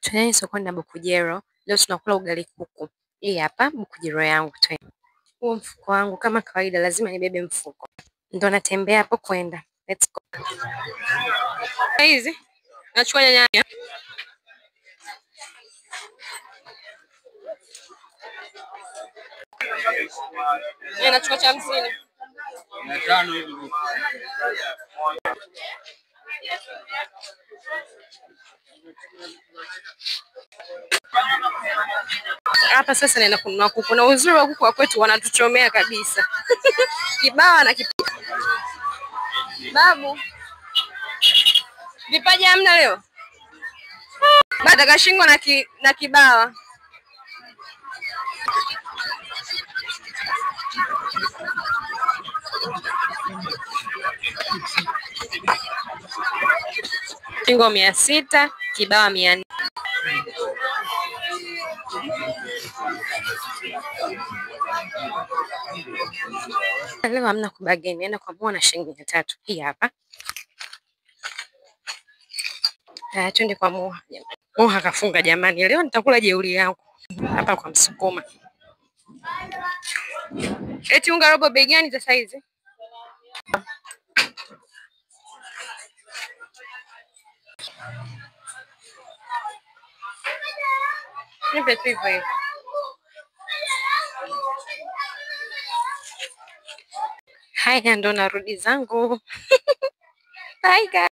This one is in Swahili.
Tunaenda sokoni na Bukujero. Leo tunakula ugali kuku. Hii hapa Bukujero yangu. Huo mfuko wangu kama kawaida lazima nibebe mfuko. Ndo natembea hapo kwenda. Let's go. Hizi nachukua nyanya. Nachukua cha 50. 5 hivi. Hapa sasa naenda kununua kuku. Na uzuri wa kuku wa kwetu wanatuchomea kabisa. Kibawa na kipika. Babu. Vipaji hamna leo? Bada kashingo na kibawa. Shingo 600, kibawa 400. Leo hamna kubageni, naenda kwa Moha na shilingi 300. Hii hapa. Twende kwa Moha. Moha kafunga jamani. Leo nitakula jeuri yangu. Hapa kwa Msukuma. Eti unga robo bei gani sasa hizi? Nipe tu hivyo. Haya ndo narudi zangu. Bye guys.